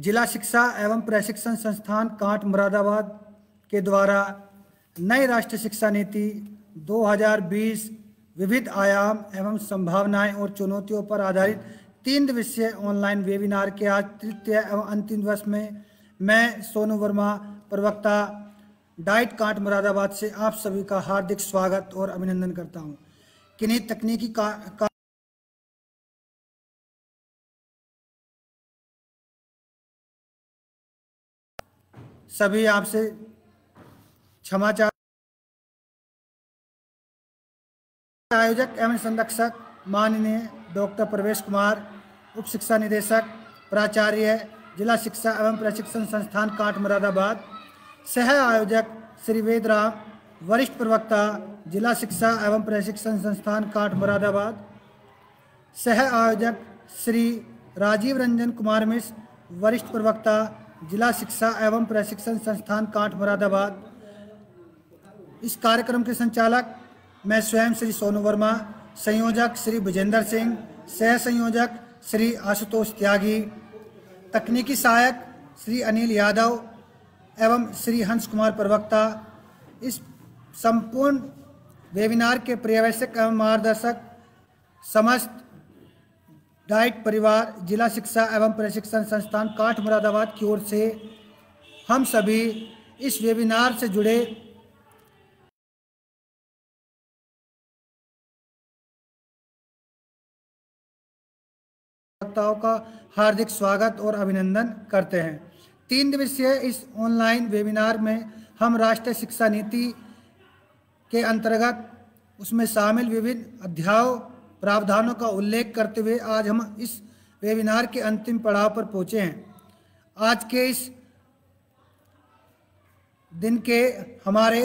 जिला शिक्षा एवं प्रशिक्षण संस्थान कांट मुरादाबाद के द्वारा नई राष्ट्रीय शिक्षा नीति 2020 विविध आयाम एवं संभावनाएं और चुनौतियों पर आधारित 3 दिवसीय ऑनलाइन वेबिनार के आज तृतीय एवं अंतिम दिवस में मैं सोनू वर्मा, प्रवक्ता डाइट कांट मुरादाबाद से आप सभी का हार्दिक स्वागत और अभिनंदन करता हूं। किन्हीं तकनीकी सभी आपसे क्षमा चाहता। आयोजक एवं संरक्षक माननीय डॉक्टर प्रवेश कुमार, उप शिक्षा निदेशक प्राचार्य जिला शिक्षा एवं प्रशिक्षण संस्थान कांट मुरादाबाद, सह आयोजक श्री वेदराम, वरिष्ठ प्रवक्ता जिला शिक्षा एवं प्रशिक्षण संस्थान कांट मुरादाबाद, सह आयोजक श्री राजीव रंजन कुमार मिश्र, वरिष्ठ प्रवक्ता जिला शिक्षा एवं प्रशिक्षण संस्थान कांट मुरादाबाद। इस कार्यक्रम के संचालक मैं स्वयं श्री सोनू वर्मा, संयोजक श्री विजेंद्र सिंह, सह संयोजक श्री आशुतोष त्यागी, तकनीकी सहायक श्री अनिल यादव एवं श्री हंस कुमार प्रवक्ता। इस संपूर्ण वेबिनार के पर्यवेक्षक एवं मार्गदर्शक समस्त डाइट परिवार जिला शिक्षा एवं प्रशिक्षण संस्थान कांट मुरादाबाद की ओर से हम सभी इस वेबिनार से जुड़े वक्ताओं का हार्दिक स्वागत और अभिनंदन करते हैं। 3 दिवसीय इस ऑनलाइन वेबिनार में हम राष्ट्रीय शिक्षा नीति के अंतर्गत उसमें शामिल विभिन्न अध्यायों प्रावधानों का उल्लेख करते हुए आज हम इस वेबिनार के अंतिम पड़ाव पर पहुंचे हैं। आज के इस दिन के हमारे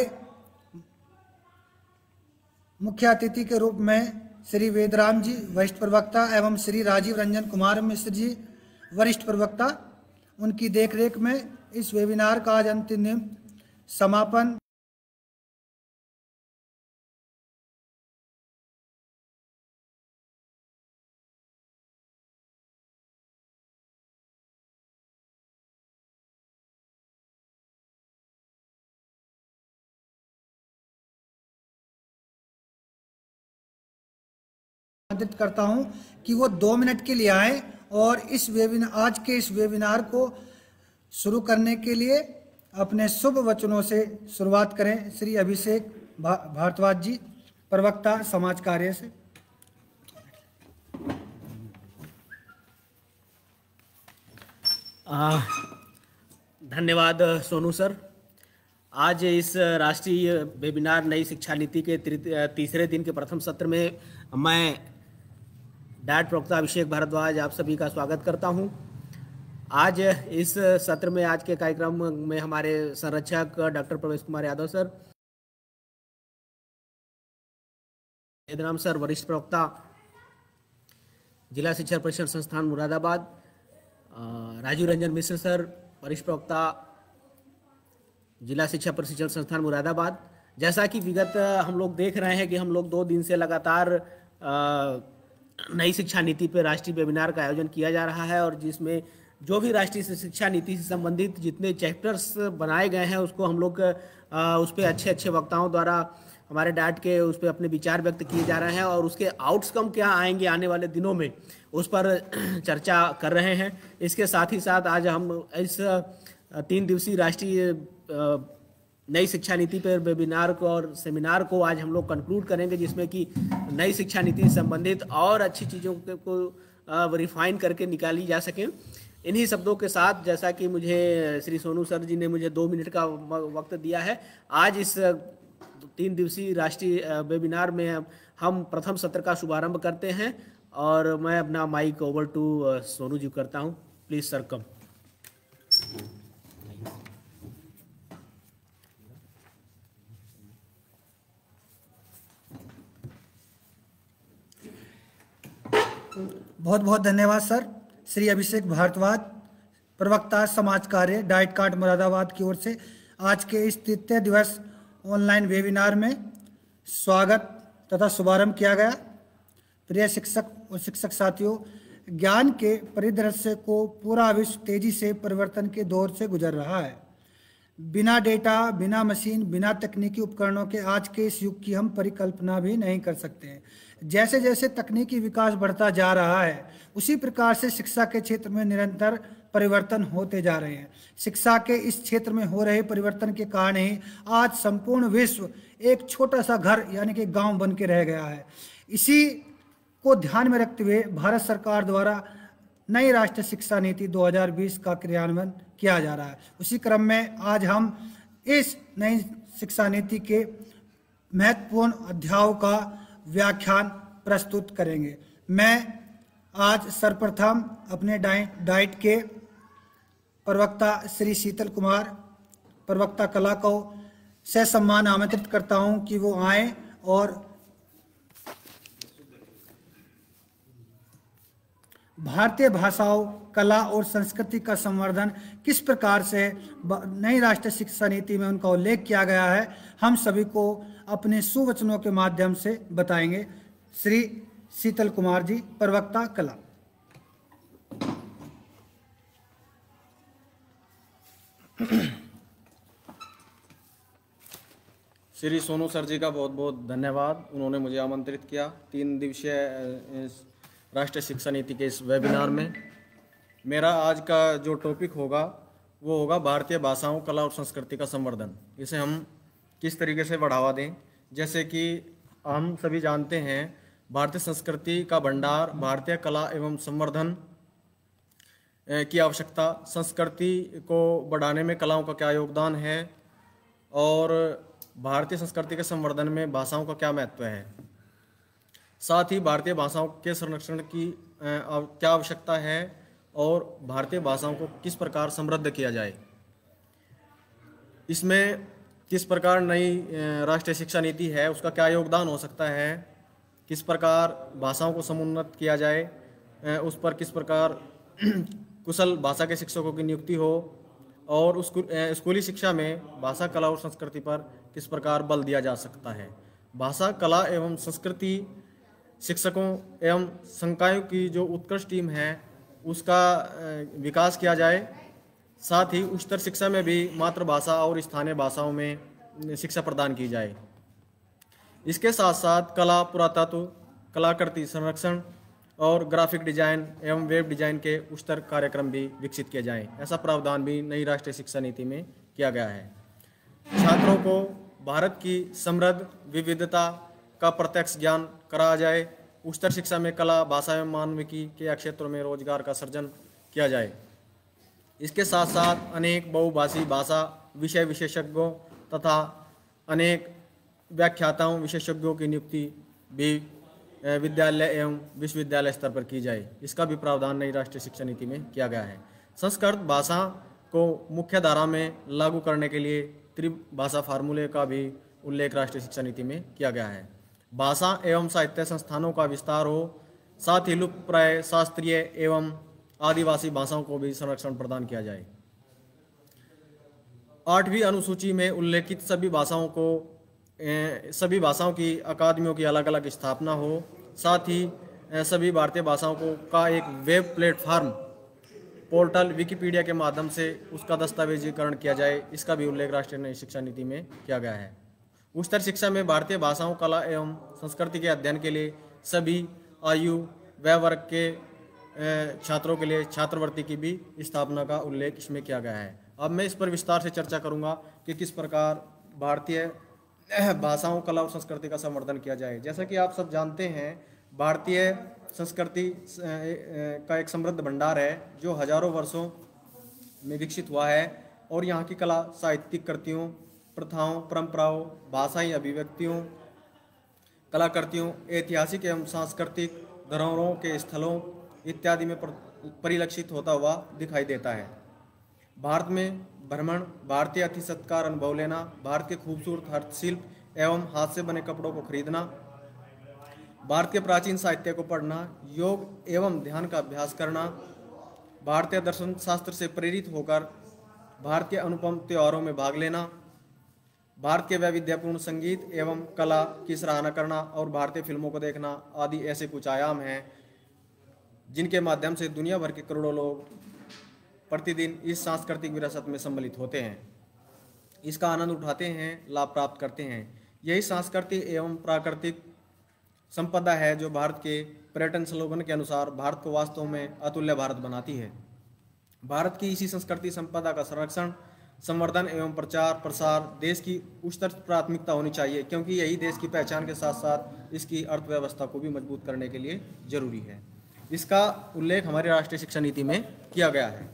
मुख्य अतिथि के रूप में श्री वेदराम जी, वरिष्ठ प्रवक्ता, एवं श्री राजीव रंजन कुमार मिश्र जी, वरिष्ठ प्रवक्ता, उनकी देखरेख में इस वेबिनार का आज अंतिम दिन समापन करता हूं कि वो 2 मिनट के लिए आए और इस वेबिनार, आज के इस वेबिनार को शुरू करने के लिए अपने शुभ वचनों से शुरुआत करें। श्री अभिषेक भारद्वाज जी, प्रवक्ता समाज कार्य से। धन्यवाद सोनू सर। आज इस राष्ट्रीय वेबिनार नई शिक्षा नीति के तीसरे दिन के प्रथम सत्र में मैं डाइट प्रवक्ता अभिषेक भारद्वाज आप सभी का स्वागत करता हूं। आज इस सत्र में, आज के कार्यक्रम में हमारे संरक्षक डॉक्टर प्रवेश कुमार यादव सर, वेदराम सर, वरिष्ठ प्रवक्ता जिला शिक्षा प्रशिक्षण संस्थान मुरादाबाद, राजीव रंजन मिश्र सर, वरिष्ठ प्रवक्ता जिला शिक्षा प्रशिक्षण संस्थान मुरादाबाद। जैसा कि विगत हम लोग देख रहे हैं कि हम लोग 2 दिन से लगातार नई शिक्षा नीति पर राष्ट्रीय वेबिनार का आयोजन किया जा रहा है और जिसमें जो भी राष्ट्रीय शिक्षा नीति से संबंधित जितने चैप्टर्स बनाए गए हैं उसको हम लोग उस पर अच्छे वक्ताओं द्वारा हमारे डाइट के उस पर अपने विचार व्यक्त किए जा रहे हैं और उसके आउटकम क्या आएंगे आने वाले दिनों में उस पर चर्चा कर रहे हैं। इसके साथ ही साथ आज हम इस 3 दिवसीय राष्ट्रीय नई शिक्षा नीति पर वेबिनार को और सेमिनार को आज हम लोग कंक्लूड करेंगे, जिसमें कि नई शिक्षा नीति से संबंधित और अच्छी चीज़ों को रिफाइन करके निकाली जा सके। इन्हीं शब्दों के साथ, जैसा कि मुझे श्री सोनू सर जी ने मुझे 2 मिनट का वक्त दिया है, आज इस 3 दिवसीय राष्ट्रीय वेबिनार में हम प्रथम सत्र का शुभारंभ करते हैं और मैं अपना mic over to Sonu ji करता हूँ। प्लीज सर कम। बहुत बहुत धन्यवाद सर। श्री अभिषेक भारद्वाज, प्रवक्ता समाज कार्य डाइट कांट मुरादाबाद की ओर से आज के इस तृतीय दिवस ऑनलाइन वेबिनार में स्वागत तथा शुभारंभ किया गया। प्रिय शिक्षक और शिक्षक साथियों, ज्ञान के परिदृश्य को पूरा विश्व तेजी से परिवर्तन के दौर से गुजर रहा है। बिना डेटा, बिना मशीन, बिना तकनीकी उपकरणों के आज के इस युग की हम परिकल्पना भी नहीं कर सकते हैं। जैसे जैसे तकनीकी विकास बढ़ता जा रहा है, उसी प्रकार से शिक्षा के क्षेत्र में निरंतर परिवर्तन होते जा रहे हैं। शिक्षा के इस क्षेत्र में हो रहे परिवर्तन के कारण ही आज संपूर्ण विश्व एक छोटा सा घर यानी कि गांव बन के रह गया है। इसी को ध्यान में रखते हुए भारत सरकार द्वारा नई राष्ट्रीय शिक्षा नीति 2020 का क्रियान्वयन किया जा रहा है। उसी क्रम में आज हम इस नई शिक्षा नीति के महत्वपूर्ण अध्यायों का व्याख्यान प्रस्तुत करेंगे। मैं आज सर्वप्रथम अपने डाइट के प्रवक्ता श्री शीतल कुमार, प्रवक्ता कला को ससम्मान आमंत्रित करता हूं कि वो आए और भारतीय भाषाओं, कला और संस्कृति का संवर्धन किस प्रकार से नई राष्ट्रीय शिक्षा नीति में उनका उल्लेख किया गया है, हम सभी को अपने सुवचनों के माध्यम से बताएंगे। श्री शीतल कुमार जी, प्रवक्ता कला। श्री सोनू सर जी का बहुत बहुत धन्यवाद। उन्होंने मुझे आमंत्रित किया 3 दिवसीय राष्ट्रीय शिक्षा नीति के इस वेबिनार में। मेरा आज का जो टॉपिक होगा वो होगा भारतीय भाषाओं, कला और संस्कृति का संवर्धन। इसे हम किस तरीके से बढ़ावा दें। जैसे कि हम सभी जानते हैं, भारतीय संस्कृति का भंडार, भारतीय कला एवं संवर्धन की आवश्यकता, संस्कृति को बढ़ाने में कलाओं का क्या योगदान है और भारतीय संस्कृति के संवर्धन में भाषाओं का क्या महत्व है। साथ ही भारतीय भाषाओं के संरक्षण की क्या आवश्यकता है और भारतीय भाषाओं को किस प्रकार समृद्ध किया जाए। इसमें किस प्रकार नई राष्ट्रीय शिक्षा नीति है उसका क्या योगदान हो सकता है, किस प्रकार भाषाओं को समुन्नत किया जाए, उस पर किस प्रकार कुशल भाषा के शिक्षकों की नियुक्ति हो और उस स्कूली शिक्षा में भाषा, कला और संस्कृति पर किस प्रकार बल दिया जा सकता है। भाषा, कला एवं संस्कृति शिक्षकों एवं संकायों की जो उत्कृष्ट टीम है उसका विकास किया जाए। साथ ही उच्चतर शिक्षा में भी मातृभाषा और स्थानीय भाषाओं में शिक्षा प्रदान की जाए। इसके साथ साथ कला, पुरातत्व, कलाकृति संरक्षण और ग्राफिक डिजाइन एवं वेब डिजाइन के उच्चतर कार्यक्रम भी विकसित किए जाएं। ऐसा प्रावधान भी नई राष्ट्रीय शिक्षा नीति में किया गया है। छात्रों को भारत की समृद्ध विविधता का प्रत्यक्ष ज्ञान कराया जाए। उच्चतर शिक्षा में कला, भाषा एवं मानविकी के क्षेत्रों में रोजगार का सृजन किया जाए। इसके साथ साथ अनेक बहुभाषी भाषा विषय विशेषज्ञों तथा अनेक व्याख्याताओं विशेषज्ञों की नियुक्ति भी विद्यालय एवं विश्वविद्यालय स्तर पर की जाए। इसका भी प्रावधान नई राष्ट्रीय शिक्षा नीति में किया गया है। संस्कृत भाषा को मुख्य धारा में लागू करने के लिए त्रिभाषा फार्मूले का भी उल्लेख राष्ट्रीय शिक्षा नीति में किया गया है। भाषा एवं साहित्य संस्थानों का विस्तार हो, साथ ही लुप्तप्राय शास्त्रीय एवं आदिवासी भाषाओं को भी संरक्षण प्रदान किया जाए। 8वीं अनुसूची में उल्लेखित सभी भाषाओं की अकादमियों की अलग अलग स्थापना हो। साथ ही सभी भारतीय भाषाओं का एक वेब प्लेटफार्म पोर्टल विकिपीडिया के माध्यम से उसका दस्तावेजीकरण किया जाए। इसका भी उल्लेख राष्ट्रीय नई शिक्षा नीति में किया गया है। उच्चतर शिक्षा में भारतीय भाषाओं, कला एवं संस्कृति के अध्ययन के लिए सभी आयु व वर्ग के छात्रों के लिए छात्रवृत्ति की भी स्थापना का उल्लेख इसमें किया गया है। अब मैं इस पर विस्तार से चर्चा करूंगा कि किस प्रकार भारतीय भाषाओं, कला और संस्कृति का संवर्धन किया जाए। जैसा कि आप सब जानते हैं, भारतीय संस्कृति का एक समृद्ध भंडार है जो हजारों वर्षों में विकसित हुआ है और यहाँ की कला, साहित्यिक कृतियों, प्रथाओं, परंपराओं, भाषाई अभिव्यक्तियों, कलाकृतियों, ऐतिहासिक एवं सांस्कृतिक धरोहरों के स्थलों इत्यादि में परिलक्षित होता हुआ दिखाई देता है। भारत में भ्रमण, भारतीय अतिथि सत्कार अनुभव लेना, भारत के खूबसूरत हस्तशिल्प एवं हाथ से बने कपड़ों को खरीदना, भारत के प्राचीन साहित्य को पढ़ना, योग एवं ध्यान का अभ्यास करना, भारतीय दर्शन शास्त्र से प्रेरित होकर भारतीय अनुपम त्योहारों में भाग लेना, भारत के वैविध्यपूर्ण संगीत एवं कला की सराहना करना और भारतीय फिल्मों को देखना आदि ऐसे कुछ आयाम हैं जिनके माध्यम से दुनिया भर के करोड़ों लोग प्रतिदिन इस सांस्कृतिक विरासत में सम्मिलित होते हैं, इसका आनंद उठाते हैं, लाभ प्राप्त करते हैं। यही सांस्कृतिक एवं प्राकृतिक संपदा है जो भारत के पर्यटन स्लोगन के अनुसार भारत को वास्तव में अतुल्य भारत बनाती है। भारत की इसी संस्कृति संपदा का संरक्षण, संवर्धन एवं प्रचार प्रसार देश की उच्चतर प्राथमिकता होनी चाहिए, क्योंकि यही देश की पहचान के साथ साथ इसकी अर्थव्यवस्था को भी मजबूत करने के लिए जरूरी है। इसका उल्लेख हमारी राष्ट्रीय शिक्षा नीति में किया गया है।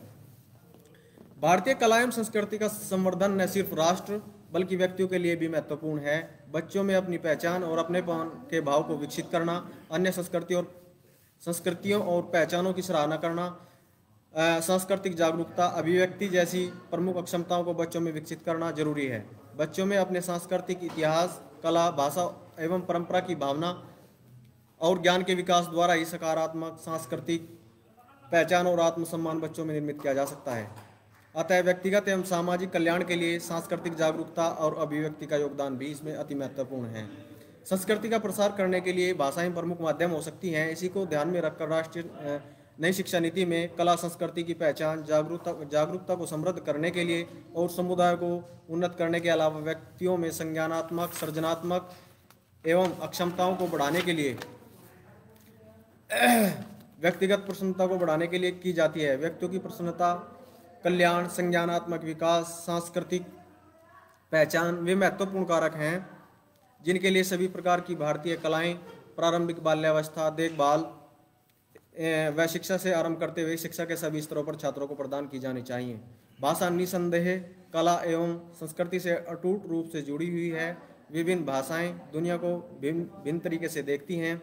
भारतीय कला एवं संस्कृति का संवर्धन न सिर्फ राष्ट्र बल्कि व्यक्तियों के लिए भी महत्वपूर्ण है। बच्चों में अपनी पहचान और अपनेपन के भाव को विकसित करना, अन्य संस्कृतियों और पहचानों की सराहना करना, सांस्कृतिक जागरूकता, अभिव्यक्ति जैसी प्रमुख अक्षमताओं को बच्चों में विकसित करना जरूरी है। बच्चों में अपने सांस्कृतिक इतिहास, कला, भाषा एवं परंपरा की भावना और ज्ञान के विकास द्वारा ही सकारात्मक सांस्कृतिक पहचान और आत्मसम्मान बच्चों में निर्मित किया जा सकता है। अतः व्यक्तिगत एवं सामाजिक कल्याण के लिए सांस्कृतिक जागरूकता और अभिव्यक्ति का योगदान भी इसमें अति महत्वपूर्ण है। संस्कृति का प्रसार करने के लिए भाषाएं प्रमुख माध्यम हो सकती हैं। इसी को ध्यान में रखकर राष्ट्रीय नई शिक्षा नीति में कला संस्कृति की पहचान, जागरूकता को समृद्ध करने के लिए और समुदाय को उन्नत करने के अलावा व्यक्तियों में संज्ञानात्मक, सृजनात्मक एवं अक्षमताओं को बढ़ाने के लिए व्यक्तिगत प्रसन्नता को बढ़ाने के लिए की जाती है। व्यक्तियों की प्रसन्नता, कल्याण, संज्ञानात्मक विकास, सांस्कृतिक पहचान वे महत्वपूर्ण कारक हैं जिनके लिए सभी प्रकार की भारतीय कलाएं प्रारंभिक बाल्यावस्था, देखभाल व शिक्षा से आरंभ करते हुए शिक्षा के सभी स्तरों पर छात्रों को प्रदान की जानी चाहिए। भाषा निसंदेह कला एवं संस्कृति से अटूट रूप से जुड़ी हुई है। विभिन्न भाषाएं दुनिया को भिन्न तरीके से देखती हैं,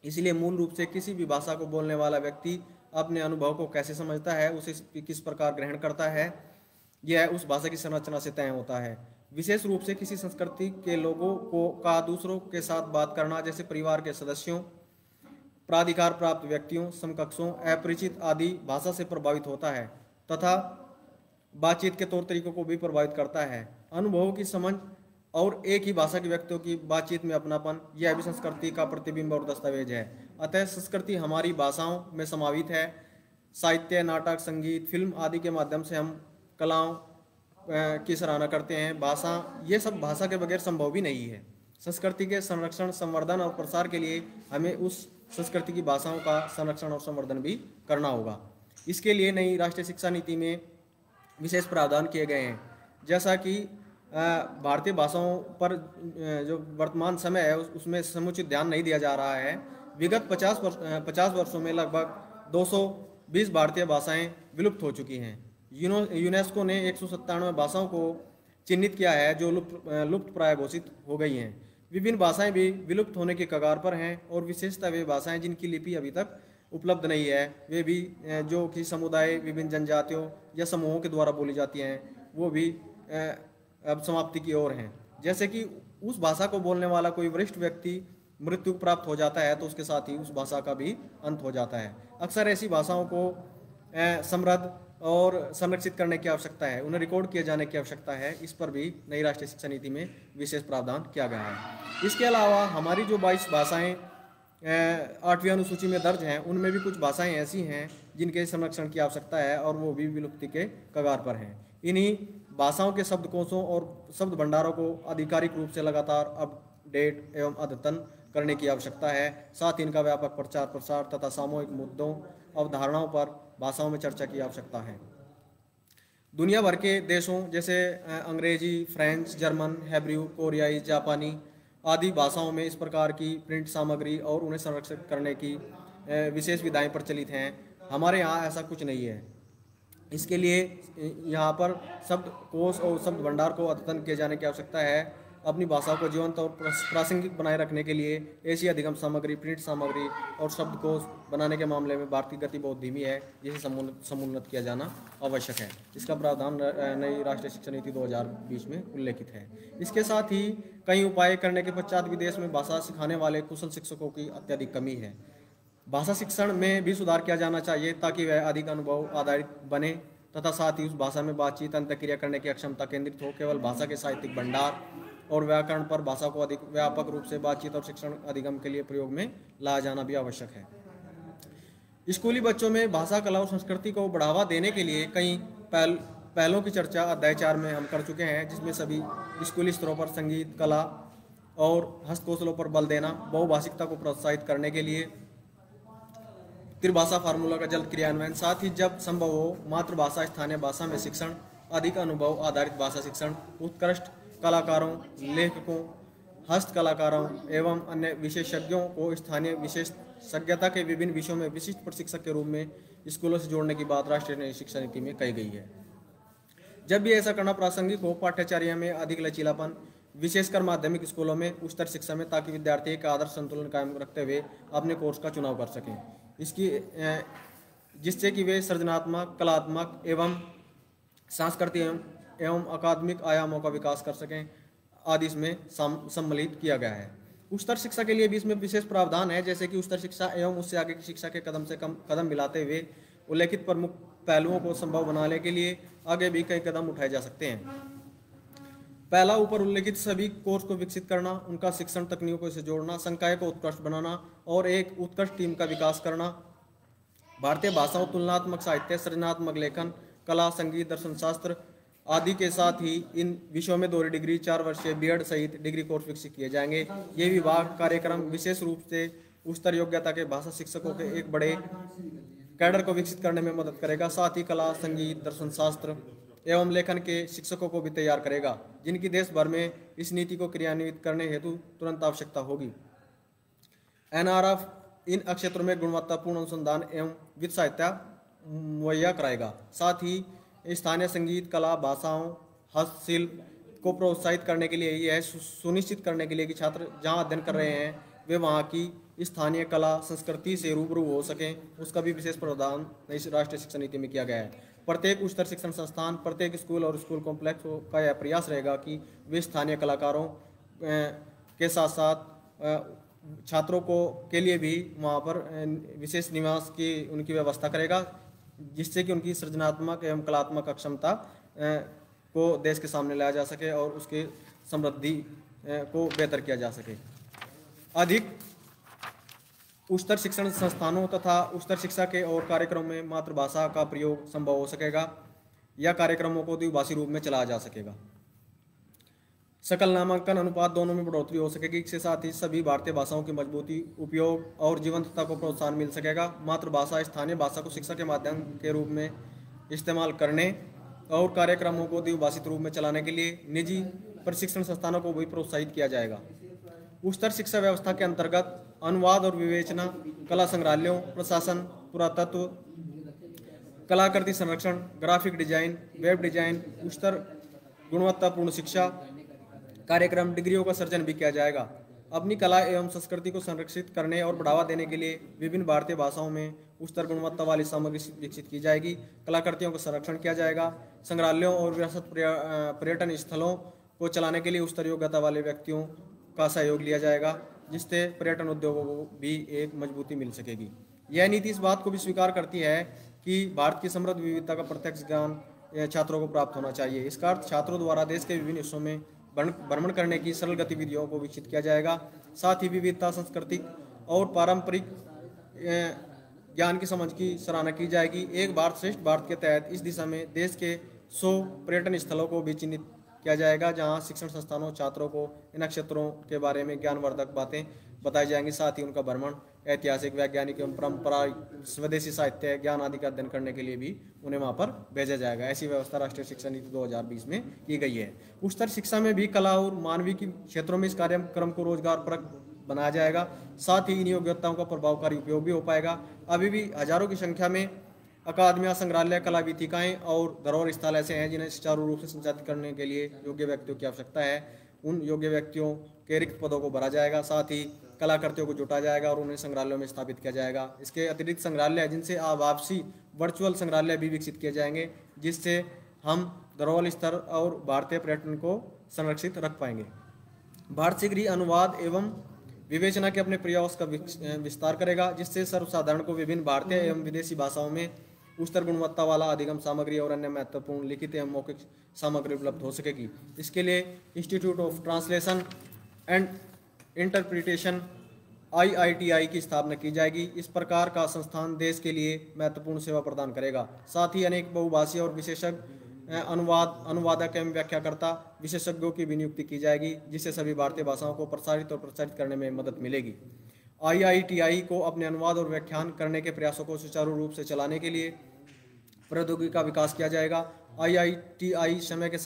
इसलिए मूल रूप से किसी भी भाषा को बोलने वाला व्यक्ति अपने अनुभव को कैसे समझता है, उसे किस प्रकार ग्रहण करता है, यह उस भाषा की संरचना से तय होता है। विशेष रूप से किसी संस्कृति के लोगों का दूसरों के साथ बात करना, जैसे परिवार के सदस्यों, प्राधिकार प्राप्त व्यक्तियों, समकक्षों, अपरिचित आदि भाषा से प्रभावित होता है तथा बातचीत के तौर तरीकों को भी प्रभावित करता है। अनुभवों की समझ और एक ही भाषा के व्यक्तियों की बातचीत में अपनापन, यह भी संस्कृति का प्रतिबिंब और दस्तावेज है। अतः संस्कृति हमारी भाषाओं में समावित है। साहित्य, नाटक, संगीत, फिल्म आदि के माध्यम से हम कलाओं की सराहना करते हैं। भाषा, ये सब भाषा के बगैर संभव भी नहीं है। संस्कृति के संरक्षण, संवर्धन और प्रसार के लिए हमें उस संस्कृति की भाषाओं का संरक्षण और संवर्धन भी करना होगा। इसके लिए नई राष्ट्रीय शिक्षा नीति में विशेष प्रावधान किए गए हैं। जैसा कि भारतीय भाषाओं पर जो वर्तमान समय है उसमें समुचित ध्यान नहीं दिया जा रहा है। विगत 50 वर्षों में लगभग 220 भारतीय भाषाएं विलुप्त हो चुकी हैं। यूनेस्को ने 197 भाषाओं को चिन्हित किया है जो लुप्त प्राय घोषित हो गई हैं। विभिन्न भाषाएं भी विलुप्त होने के कगार पर हैं और विशेषतः वे भाषाएं जिनकी लिपि अभी तक उपलब्ध नहीं है, वे भी जो कि समुदाय, विभिन्न जनजातियों या समूहों के द्वारा बोली जाती हैं, वो भी अब समाप्ति की ओर हैं। जैसे कि उस भाषा को बोलने वाला कोई वरिष्ठ व्यक्ति मृत्यु प्राप्त हो जाता है तो उसके साथ ही उस भाषा का भी अंत हो जाता है। अक्सर ऐसी भाषाओं को समृद्ध और संरक्षित करने की आवश्यकता है, उन्हें रिकॉर्ड किए जाने की आवश्यकता है। इस पर भी नई राष्ट्रीय शिक्षा नीति में विशेष प्रावधान किया गया है। इसके अलावा हमारी जो 22 भाषाएं 8वीं अनुसूची में दर्ज हैं, उनमें भी कुछ भाषाएं ऐसी हैं जिनके संरक्षण की आवश्यकता है और वो भी विलुप्ति के कगार पर हैं। इन्हीं भाषाओं के शब्दकोशों और शब्द भंडारों को आधिकारिक रूप से लगातार अपडेट एवं अद्यतन करने की आवश्यकता है। साथ ही इनका व्यापक प्रचार प्रसार तथा सामूहिक मुद्दों, अवधारणाओं पर भाषाओं में चर्चा की आवश्यकता है। दुनिया भर के देशों जैसे अंग्रेजी, फ्रेंच, जर्मन, हेब्रू, कोरियाई, जापानी आदि भाषाओं में इस प्रकार की प्रिंट सामग्री और उन्हें संरक्षित करने की विशेष विधाएं प्रचलित हैं। हमारे यहाँ ऐसा कुछ नहीं है। इसके लिए यहाँ पर शब्दकोश और शब्द भंडार को अद्यतन किए जाने की आवश्यकता है। अपनी भाषाओं को जीवंत और प्रासंगिक बनाए रखने के लिए ऐसी अधिगम सामग्री, प्रिंट सामग्री और शब्दकोश बनाने के मामले में भारत की गति बहुत धीमी है, जिसे समुन्नत किया जाना आवश्यक है। इसका प्रावधान नई राष्ट्रीय शिक्षा नीति 2020 में उल्लेखित है। इसके साथ ही कई उपाय करने के पश्चात विदेश में भाषा सिखाने वाले कुशल शिक्षकों की अत्यधिक कमी है। भाषा शिक्षण में भी सुधार किया जाना चाहिए ताकि वह अधिक अनुभव आधारित बने तथा साथ ही उस भाषा में बातचीत, अंतःक्रिया करने की क्षमता केंद्रित हो। केवल भाषा के साहित्यिक भंडार और व्याकरण पर भाषा को अधिक व्यापक रूप से बातचीत और शिक्षण अधिगम के लिए प्रयोग में लाया जाना भी आवश्यक है। स्कूली बच्चों में भाषा, कला और संस्कृति को बढ़ावा देने के लिए कई पहलों की चर्चा अध्याय 4 में हम कर चुके हैं, जिसमें सभी स्कूली स्तरों पर संगीत, कला और हस्तकौशलों पर बल देना, बहुभाषिकता को प्रोत्साहित करने के लिए त्रिभाषा फार्मूला का जल्द क्रियान्वयन, साथ ही जब संभव हो मातृभाषा स्थानीय भाषा में शिक्षण, अधिक अनुभव आधारित भाषा शिक्षण, उत्कृष्ट कलाकारों, लेखकों, हस्त कलाकारों एवं अन्य विशेषज्ञों को स्थानीय विशेषज्ञता के विभिन्न विषयों में विशिष्ट प्रशिक्षक के रूप में स्कूलों से जोड़ने की बात राष्ट्रीय नई शिक्षा नीति में कही गई है। जब भी ऐसा करना प्रासंगिक हो, पाठ्यचर्या में अधिक लचीलापन, विशेषकर माध्यमिक स्कूलों में उच्चतर शिक्षा में, ताकि विद्यार्थी एक आदर्श संतुलन कायम रखते हुए अपने कोर्स का चुनाव कर सकें, इसकी जिससे कि वे सृजनात्मक, कलात्मक एवं सांस्कृतिक एवं अकादमिक आयामों का विकास कर सकें आदि इसमें सम्मिलित किया गया है। उच्चतर शिक्षा के लिए भी इसमें विशेष प्रावधान है, जैसे कि उच्चतर शिक्षा एवं उससे आगे की शिक्षा के कदम से कदम मिलाते हुए उल्लेखित प्रमुख पहलुओं को संभव बनाने के लिए आगे भी कई कदम उठाए जा सकते हैं। पहला, ऊपर उल्लेखित सभी कोर्स को विकसित करना, उनका शिक्षण तकनीकों से जोड़ना, संकाय को उत्कृष्ट बनाना और एक उत्कृष्ट टीम का विकास करना। भारतीय भाषाओं, तुलनात्मक साहित्य, सृजनात्मक लेखन, कला, संगीत, दर्शन शास्त्र आदि के साथ ही इन विषयों में 2 डिग्री, 4 वर्षीय बीएड सहित डिग्री कोर्स विकसित किए जाएंगे। ये विभाग कार्यक्रम विशेष रूप से उच्चतर योग्यता के भाषा शिक्षकों के एक बड़े कैडर को विकसित करने में मदद करेगा। साथ ही कला, संगीत, दर्शन शास्त्र एवं लेखन के शिक्षकों को भी तैयार करेगा, जिनकी देश भर में इस नीति को क्रियान्वित करने हेतु तुरंत आवश्यकता होगी। एनआरएफ इन क्षेत्रों में गुणवत्तापूर्ण अनुसंधान एवं वित्त सहायता मुहैया कराएगा। साथ ही स्थानीय संगीत, कला, भाषाओं, हस्तशिल्प को प्रोत्साहित करने के लिए यह सुनिश्चित करने के लिए कि छात्र जहां अध्ययन कर रहे हैं वे वहां की स्थानीय कला संस्कृति से रूबरू हो सकें, उसका भी विशेष प्रावधान नई राष्ट्रीय शिक्षा नीति में किया गया है। प्रत्येक उच्चतर शिक्षण संस्थान, प्रत्येक स्कूल और स्कूल कॉम्प्लेक्स का यह प्रयास रहेगा कि वे स्थानीय कलाकारों के साथ साथ छात्रों को के लिए भी वहाँ पर विशेष निवास की उनकी व्यवस्था करेगा, जिससे कि उनकी सृजनात्मक एवं कलात्मक क्षमता को देश के सामने लाया जा सके और उसके समृद्धि को बेहतर किया जा सके। अधिक उच्चतर शिक्षण संस्थानों तथा उच्चतर शिक्षा के और कार्यक्रमों में मातृभाषा का प्रयोग संभव हो सकेगा या कार्यक्रमों को द्विभाषी रूप में चलाया जा सकेगा। सकल नामांकन अनुपात दोनों में बढ़ोतरी हो सकेगी। इसके साथ ही सभी भारतीय भाषाओं की मजबूती, उपयोग और जीवंतता को प्रोत्साहन मिल सकेगा। मातृभाषा, स्थानीय भाषा को शिक्षा के माध्यम के रूप में इस्तेमाल करने और कार्यक्रमों को द्विभाषित रूप में चलाने के लिए निजी प्रशिक्षण संस्थानों को भी प्रोत्साहित किया जाएगा। उच्चतर शिक्षा व्यवस्था के अंतर्गत अनुवाद और विवेचना, कला संग्रहालयों, प्रशासन, पुरातत्व, कलाकृति संरक्षण, ग्राफिक डिजाइन, वेब डिजाइन, उच्चतर गुणवत्तापूर्ण शिक्षा कार्यक्रम, डिग्रियों का सर्जन भी किया जाएगा। अपनी कला एवं संस्कृति को संरक्षित करने और बढ़ावा देने के लिए विभिन्न भारतीय भाषाओं में उच्चतर गुणवत्ता वाली सामग्री विकसित की जाएगी। कलाकृतियों का संरक्षण किया जाएगा। संग्रहालयों और विरासत पर्यटन स्थलों को चलाने के लिए उच्चतर योग्यता वाले व्यक्तियों का सहयोग लिया जाएगा, जिससे पर्यटन उद्योगों को भी एक मजबूती मिल सकेगी। यह नीति इस बात को भी स्वीकार करती है कि भारत की समृद्ध विविधता का प्रत्यक्ष ज्ञान छात्रों को प्राप्त होना चाहिए। इसका अर्थ छात्रों द्वारा देश के विभिन्न हिस्सों में भ्रमण करने की सरल गतिविधियों को विकसित किया जाएगा। साथ ही विविधता, सांस्कृतिक और पारंपरिक ज्ञान की समझ की सराहना की जाएगी। एक भारत श्रेष्ठ भारत के तहत इस दिशा में देश के 100 पर्यटन स्थलों को भी चिन्हित किया जाएगा, जहां शिक्षण संस्थानों छात्रों को इन क्षेत्रों के बारे में ज्ञानवर्धक बातें बताई जाएंगी। साथ ही उनका भ्रमण, ऐतिहासिक, वैज्ञानिक एवं परंपरा, स्वदेशी साहित्य, ज्ञान आदि का अध्ययन करने के लिए भी उन्हें वहां पर भेजा जाएगा। ऐसी व्यवस्था राष्ट्रीय शिक्षा नीति 2020 में की गई है। उच्चतर शिक्षा में भी कला और मानवीय के क्षेत्रों में इस कार्यक्रम को रोजगार परक बनाया जाएगा। साथ ही इन योग्यताओं का प्रभावकारी उपयोग भी हो पाएगा। अभी भी हजारों की संख्या में अकादमियाँ, संग्रहालय, कला वीथिकाएं और धरोहर स्थल ऐसे हैं जिन्हें सुचारू रूप से संचालित करने के लिए योग्य व्यक्तियों की आवश्यकता है। उन योग्य व्यक्तियों के रिक्त पदों को भरा जाएगा। साथ ही कलाकृतियों को जुटा जाएगा और उन्हें संग्रहालयों में स्थापित किया जाएगा। इसके अतिरिक्त संग्रहालय जिनसे आभासी वर्चुअल संग्रहालय भी विकसित किए जाएंगे, जिससे हम धरोहर स्तर और भारतीय पर्यटन को संरक्षित रख पाएंगे। भारत शीघ्र ही अनुवाद एवं विवेचना के अपने प्रयास का विस्तार करेगा, जिससे सर्वसाधारण को विभिन्न भारतीय एवं विदेशी भाषाओं में उच्चतर गुणवत्ता वाला अधिगम सामग्री और अन्य महत्वपूर्ण लिखित एवं मौखिक सामग्री उपलब्ध हो सकेगी। इसके लिए institute of translation and interpretation IITI की स्थापना की जाएगी। इस प्रकार का संस्थान देश के लिए महत्वपूर्ण सेवा प्रदान करेगा। साथ ही अनेक बहुभाषीय और विशेषज्ञ अनुवादक एवं व्याख्याकर्ता विशेषज्ञों की भी नियुक्ति की जाएगी, जिससे सभी भारतीय भाषाओं को प्रसारित और प्रचारित करने में मदद मिलेगी। IITI को अपने अनुवाद और व्याख्यान करने के प्रयासों को सुचारू रूप से चलाने के लिए प्रौद्योगिकी का विकास किया जाएगा। IITI समय के